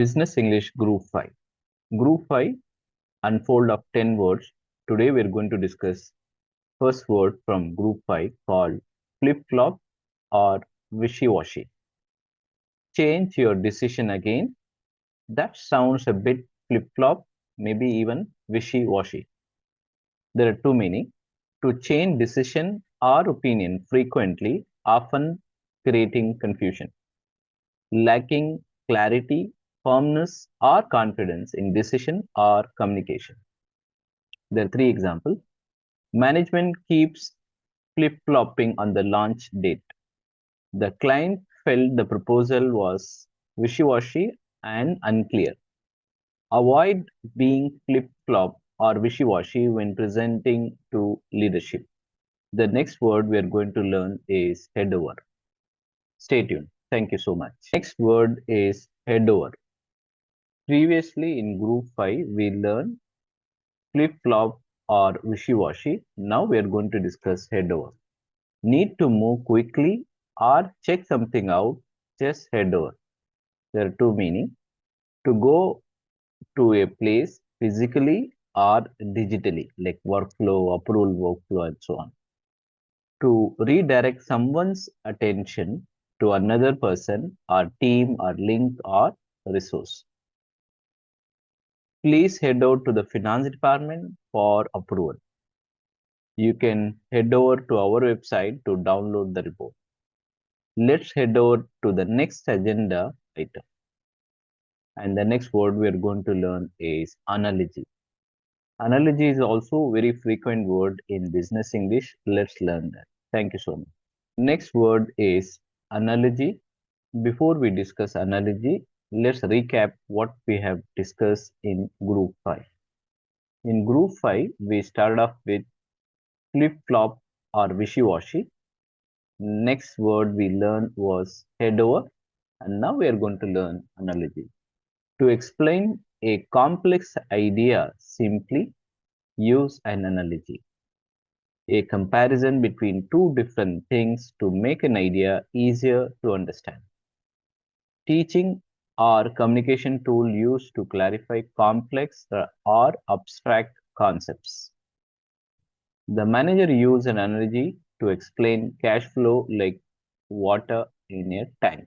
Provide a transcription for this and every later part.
Business English Group 5. Group 5 unfold of 10 words. Today we are going to discuss first word from Group 5 called flip-flop or wishy-washy. Change your decision again. That sounds a bit flip-flop, maybe even wishy-washy. There are two meanings. To change decision or opinion frequently, often creating confusion. Lacking clarity, firmness, or confidence in decision or communication. There are three examples. Management keeps flip-flopping on the launch date. The client felt the proposal was wishy-washy and unclear. Avoid being flip-flop or wishy-washy when presenting to leadership. The next word we are going to learn is head over. Stay tuned. Thank you so much. Next word is head over. Previously in group 5, we learned flip-flop or wishy-washy. Now we are going to discuss head over. Need to move quickly or check something out, just head over. There are two meanings. To go to a place physically or digitally, like workflow, approval workflow, and so on. To redirect someone's attention to another person or team or link or resource. Please head out to the finance department for approval. You can head over to our website to download the report. Let's head over to the next agenda item. And the next word we are going to learn is analogy. Analogy is also a very frequent word in business English. Let's learn that. Thank you so much. Next word is analogy. Before we discuss analogy, let's recap what we have discussed in group 5. In group 5, we started off with flip-flop or wishy-washy. Next word we learned was head over, and now we are going to learn analogy. To explain a complex idea simply, use an analogy. A comparison between two different things to make an idea easier to understand. Teaching or communication tool used to clarify complex or abstract concepts. The manager used an analogy to explain cash flow like water in a tank.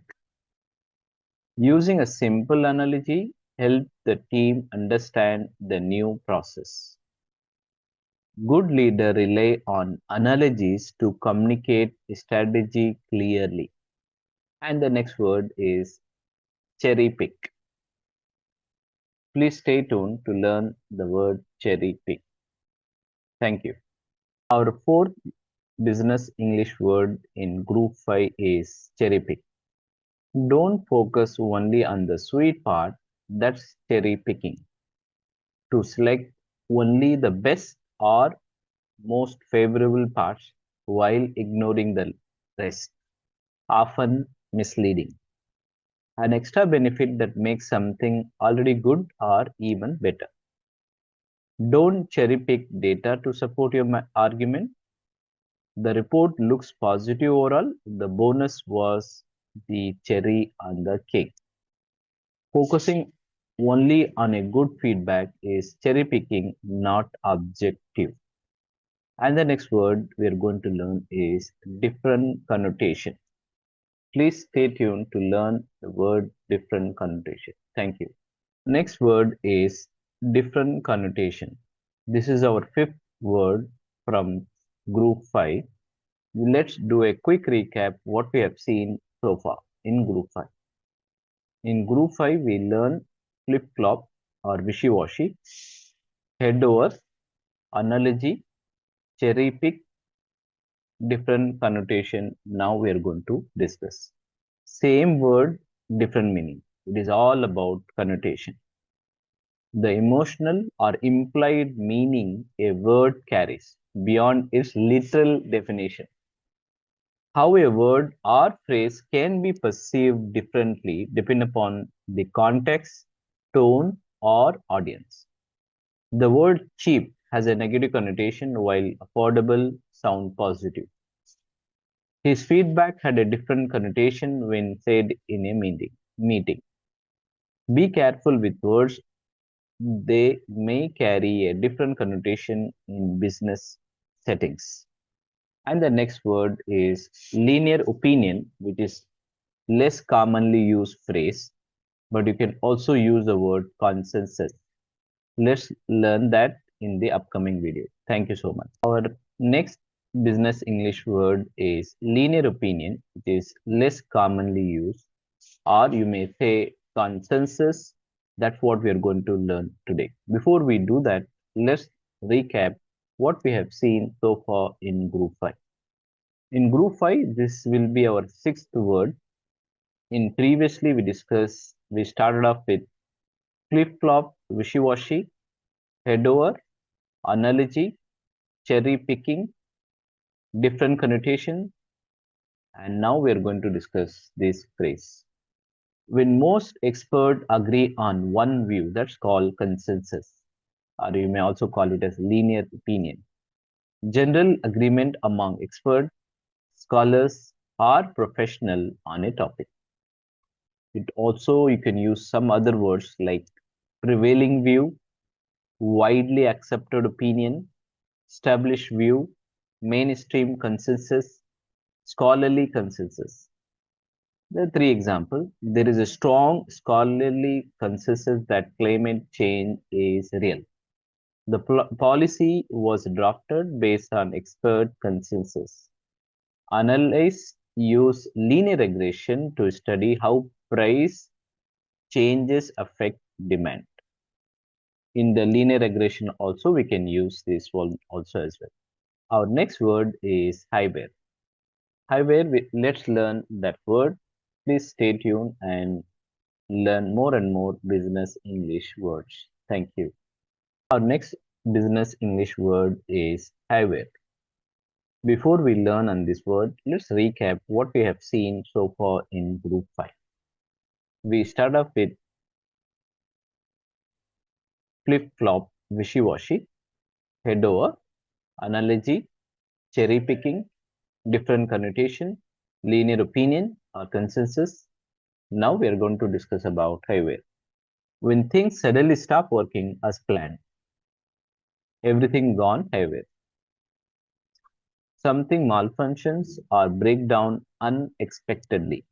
Using a simple analogy helped the team understand the new process. Good leaders rely on analogies to communicate strategy clearly. And the next word is cherry pick. Please stay tuned to learn the word cherry pick. Thank you. Our fourth business English word in group 5 is cherry pick. Don't focus only on the sweet part, that's cherry picking. To select only the best or most favorable parts while ignoring the rest, often misleading. An extra benefit that makes something already good or even better. Don't cherry pick data to support your argument. The report looks positive overall. The bonus was the cherry on the cake. Focusing only on a good feedback is cherry picking, not objective. And the next word we are going to learn is different connotation. Please stay tuned to learn the word different connotation. Thank you. Next word is different connotation. This is our fifth word from group 5. Let's do a quick recap what we have seen so far in group 5. In group 5, we learn flip-flop or wishy-washy, head over, analogy, cherry pick, different connotation. Now we are going to discuss. Same word, different meaning. It is all about connotation. The emotional or implied meaning a word carries beyond its literal definition. How a word or phrase can be perceived differently depending upon the context, tone, or audience. The word cheap has a negative connotation while affordable sound positive. His feedback had a different connotation when said in a meeting. Be careful with words. They may carry a different connotation in business settings. And the next word is linear opinion, which is less commonly used phrase, but you can also use the word consensus. Let's learn that in the upcoming video. Thank you so much. Our next business English word is linear opinion, which is less commonly used, or you may say consensus. That's what we are going to learn today. Before we do that, let's recap what we have seen so far in group 5. In group 5, this will be our sixth word. In previously we started off with flip-flop, wishy-washy, head over, analogy, cherry picking, different connotation, and now we are going to discuss this phrase. When most experts agree on one view, that's called consensus, or you may also call it as linear opinion. General agreement among experts, scholars, or professional on a topic. It also, you can use some other words like prevailing view, widely accepted opinion, established view, mainstream consensus, scholarly consensus. There are three examples. There is a strong scholarly consensus that climate change is real. The policy was drafted based on expert consensus. Analysts use linear regression to study how price changes affect demand. In the linear regression also, we can use this one also as well. Our next word is highware. Highware, let's learn that word. Please stay tuned and learn more and more business English words. Thank you. Our next business English word is highware. Before we learn on this word, let's recap what we have seen so far in group 5. We start off with flip-flop, wishy-washy, head over, analogy, cherry picking, different connotation, linear opinion or consensus. Now we are going to discuss about highware. When things suddenly stop working as planned, everything gone haywire. Something malfunctions or break down unexpectedly.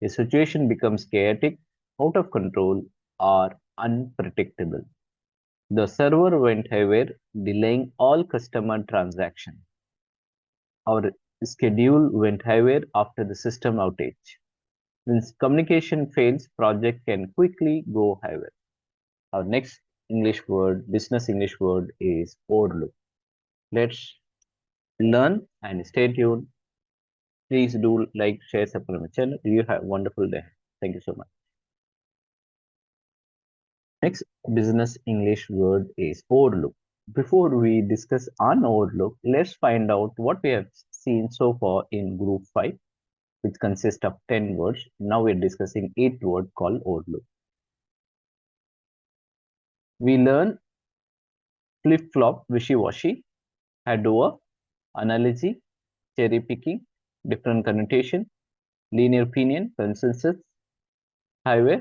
A situation becomes chaotic, out of control, or unpredictable. The server went haywire, delaying all customer transactions. Our schedule went haywire after the system outage. When communication fails, project can quickly go haywire. Our next English word, business English word is overlook. Let's learn and stay tuned. Please do like, share, subscribe my channel. You have a wonderful day. Thank you so much. Next business English word is overlook. Before we discuss on overlook, let's find out what we have seen so far in group 5, which consists of 10 words. Now we're discussing 8th word called overlook. We learn flip-flop, wishy-washy, head over, analogy, cherry picking, different connotation, linear opinion, consensus, highway,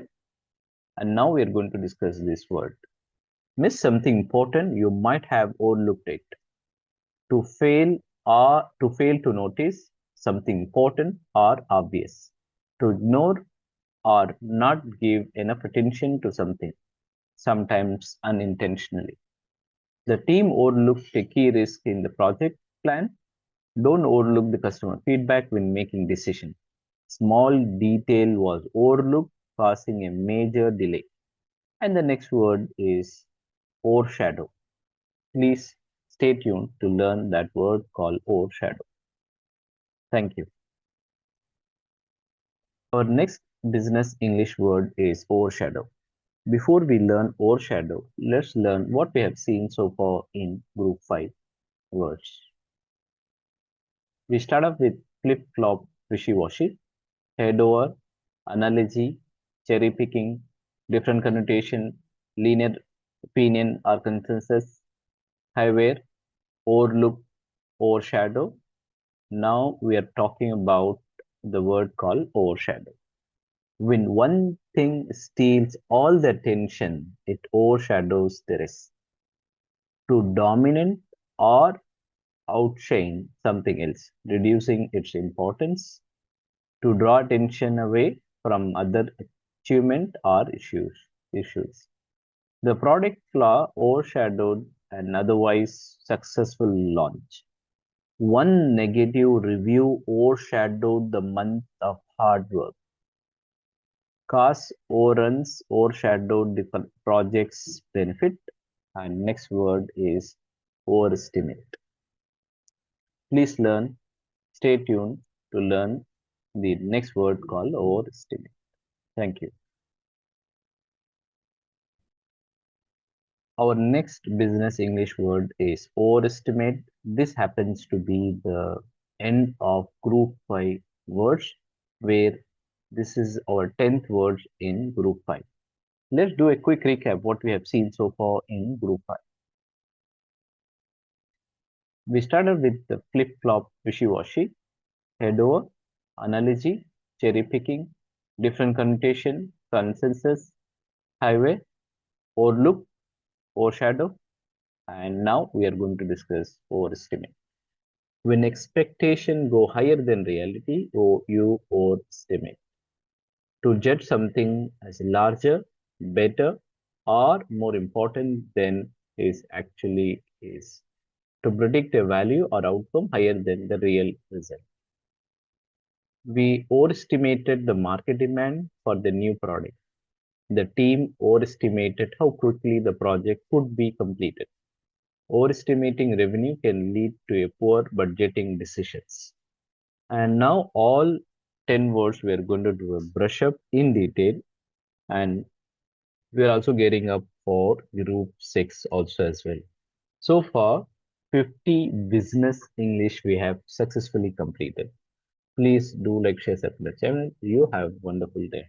and now we are going to discuss this word. Miss something important, you might have overlooked it. To fail to notice something important or obvious. To ignore or not give enough attention to something, sometimes unintentionally. The team overlooked a key risk in the project plan. Don't overlook the customer feedback when making decision. Small detail was overlooked, causing a major delay. And the next word is overshadow. Please stay tuned to learn that word called overshadow. Thank you. Our next business English word is overshadow. Before we learn overshadow, let's learn what we have seen so far in group 5 words. We start off with flip-flop, wishy-washy, head over, analogy, cherry picking, different connotation, linear opinion or consensus, highware, overlook, overshadow. Now we are talking about the word called overshadow. When one thing steals all the attention, it overshadows the rest. To dominate or outshine something else, reducing its importance, to draw attention away from other achievement or issues. The product flaw overshadowed an otherwise successful launch. One negative review overshadowed the month of hard work. Cost overruns overshadowed the project's benefit. And next word is overestimate. Please learn, stay tuned to learn the next word called overestimate. Thank you. Our next business English word is overestimate. This happens to be the end of group 5 words, where this is our 10th word in group 5. Let's do a quick recap what we have seen so far in group 5. We started with the flip-flop wishy-washy, head over, analogy, cherry picking, different connotation, consensus, highway, overlook, overshadow, and now we are going to discuss overestimate. When expectation go higher than reality, or you overestimate. To judge something as larger, better, or more important than is actually is. To predict a value or outcome higher than the real result. We overestimated the market demand for the new product. The team overestimated how quickly the project could be completed. Overestimating revenue can lead to a poor budgeting decisions. And now all 10 words we are going to do a brush up in detail, and we are also getting up for group 6 also as well. So far 50 business English we have successfully completed. Please do like, share, subscribe the channel. You have a wonderful day.